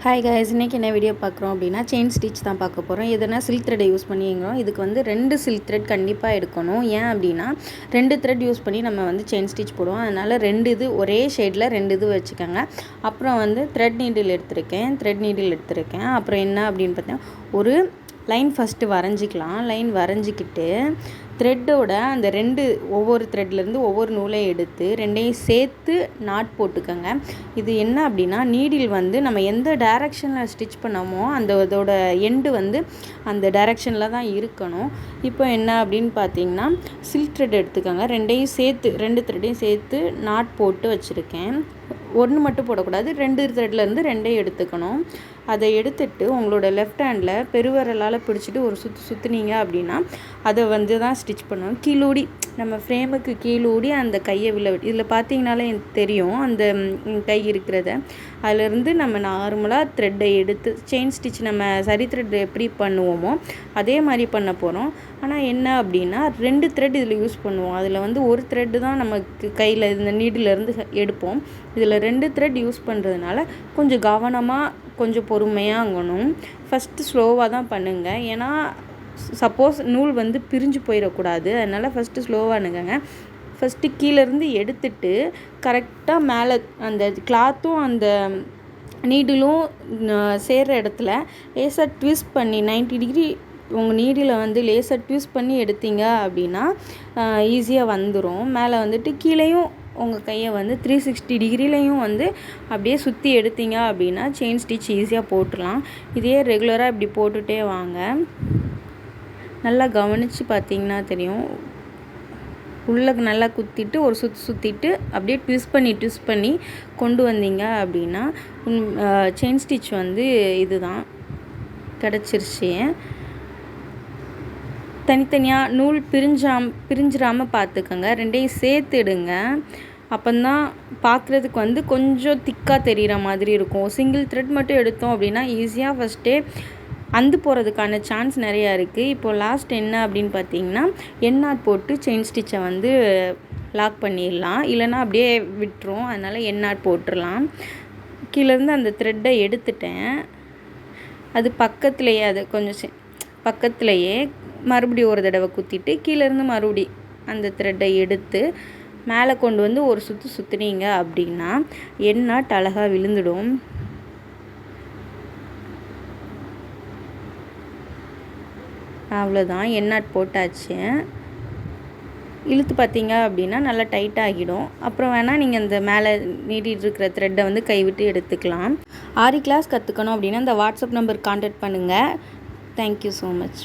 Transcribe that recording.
Hi guys, இன்றைக்கி என்ன video பார்க்குறோம் அப்படின்னா செயின் ஸ்டிச் தான் பார்க்க போகிறோம். எதுனா சில்க் த்ரெட்டை யூஸ் பண்ணிங்கிறோம். இதுக்கு வந்து 2 சில்க் த்ரெட் கண்டிப்பாக எடுக்கணும். ஏன் அப்படின்னா 2 த்ரெட் யூஸ் பண்ணி நம்ம வந்து செயின் ஸ்டிச் போடுவோம். அதனால் 2 இது ஒரே ஷேடில் 2 இது வச்சுக்கோங்க. அப்புறம் வந்து த்ரெட் நீடில் எடுத்திருக்கேன். அப்புறம் என்ன அப்படின்னு பார்த்தீங்கன்னா ஒரு லைன் ஃபஸ்ட்டு வரைஞ்சிக்கலாம். லைன் வரைஞ்சிக்கிட்டு த்ரெட்டோட அந்த ஒவ்வொரு த்ரெட்லேருந்து ஒவ்வொரு நூலை எடுத்து 2ஐயும் சேர்த்து நாட் போட்டுக்கோங்க. இது என்ன அப்படின்னா நீடில் வந்து நம்ம எந்த டைரெக்ஷனில் ஸ்டிச் பண்ணோமோ இதோட எண்டு வந்து அந்த டைரெக்ஷனில் தான் இருக்கணும். இப்போ என்ன அப்படின்னு பார்த்தீங்கன்னா சில்க் த்ரெட் எடுத்துக்கோங்க. 2 த்ரெட்டையும் சேர்த்து நாட் போட்டு வச்சுருக்கேன். ஒன்று மட்டும் போடக்கூடாது, 2 த்ரெட்லேருந்து 2ஐயும் எடுத்துக்கணும். அதை எடுத்துட்டு உங்களோட லெஃப்ட் ஹேண்டில் பெருவிரலால் பிடிச்சிட்டு ஒரு சுற்றுனீங்க அப்படின்னா அதை வந்து தான் ஸ்டிச் பண்ணணும். கீழூடி நம்ம ஃப்ரேமுக்கு கீழூடி அந்த கையை இதில் பார்த்தீங்கனாலே எனக்கு தெரியும் அந்த கை இருக்கிறத. அதிலேருந்து நம்ம நார்மலாக த்ரெட்டை எடுத்து செயின் ஸ்டிச் நம்ம சரி த்ரெட் எப்படி பண்ணுவோமோ அதே மாதிரி பண்ண போகிறோம். ஆனால் என்ன அப்படின்னா 2 த்ரெட் இதில் யூஸ் பண்ணுவோம். அதில் வந்து ஒரு த்ரெட்டு தான் நமக்கு கையில் இந்த நீடிலேருந்து எடுப்போம். இதில் 2 த்ரெட் யூஸ் பண்ணுறதுனால கொஞ்சம் கவனமாக கொஞ்சம் பொறுமையாகணும். ஃபஸ்ட்டு ஸ்லோவாக தான் பண்ணுங்கள். ஏன்னா சப்போஸ் நூல் வந்து பிரிஞ்சு போயிடக்கூடாது. அதனால் ஃபஸ்ட்டு ஸ்லோவாக அணுகுங்க. ஃபஸ்ட்டு கீழேருந்து எடுத்துட்டு கரெக்டாக மேலே அந்த கிளாத்தும் அந்த நீடிலும் சேர்கிற இடத்துல லேசாக ட்விஸ்ட் பண்ணி 90 டிகிரி உங்கள் நீடில் வந்து லேசாக ட்விஸ்ட் பண்ணி எடுத்தீங்க அப்படின்னா ஈஸியாக வந்துடும். மேலே வந்துட்டு கீழேயும் உங்கள் கையை வந்து 360 டிகிரிலையும் வந்து அப்படியே சுற்றி எடுத்தீங்க அப்படின்னா செயின் ஸ்டிச் ஈஸியாக போட்டுடலாம். இதே ரெகுலராக இப்படி போட்டுகிட்டே வாங்க. நல்லா கவனித்து பார்த்தீங்கன்னா தெரியும். உள்ளே நல்லா குத்திட்டு ஒரு சுற்றிட்டு அப்படியே ட்விஸ்ட் பண்ணி கொண்டு வந்தீங்க அப்படின்னா செயின் ஸ்டிச் வந்து இதுதான் கிடச்சிருச்சு. தனித்தனியாக நூல் பிரிஞ்சிடாமல் பார்த்துக்கோங்க. 2ஐயும் சேர்த்துடுங்க. அப்போந்தான் பார்க்குறதுக்கு வந்து கொஞ்சம் திக்காக தெரிகிற மாதிரி இருக்கும். சிங்கிள் த்ரெட் மட்டும் எடுத்தோம் அப்படின்னா ஈஸியாக ஃபஸ்ட்டே அந்து போகிறதுக்கான சான்ஸ் நிறையா இருக்குது. இப்போது லாஸ்ட் என்ன அப்படின்னு பார்த்தீங்கன்னா எண்ணாட் போட்டு செயின் ஸ்டிச்சை வந்து லாக் பண்ணிடலாம். இல்லைனா அப்படியே விட்டுரும். அதனால் எண்ணாட் போட்டுடலாம். கீழேருந்து அந்த த்ரெட்டை எடுத்துட்டேன். அது பக்கத்துலேயே மறுபடியும் ஒரு தடவை குத்திட்டு கீழேருந்து மறுபடி அந்த த்ரெட்டை எடுத்து மேலே கொண்டு வந்து ஒரு சுற்றுனீங்க அப்படின்னா எண்ணாட் அழகாக விழுந்துடும். அவ்வளோதான், எண்ணாட் போட்டாச்சு. இழுத்து பார்த்தீங்க அப்படின்னா நல்லா டைட்டாகிடும். அப்புறம் வேணால் நீங்கள் இந்த மேலே நீட்டிகிட்டு இருக்கிற த்ரெட்டை வந்து கைவிட்டு எடுத்துக்கலாம். ஆரி கிளாஸ் கற்றுக்கணும் அப்படின்னா இந்த வாட்ஸ்அப் நம்பர் கான்டாக்ட் பண்ணுங்கள். Thank you so much.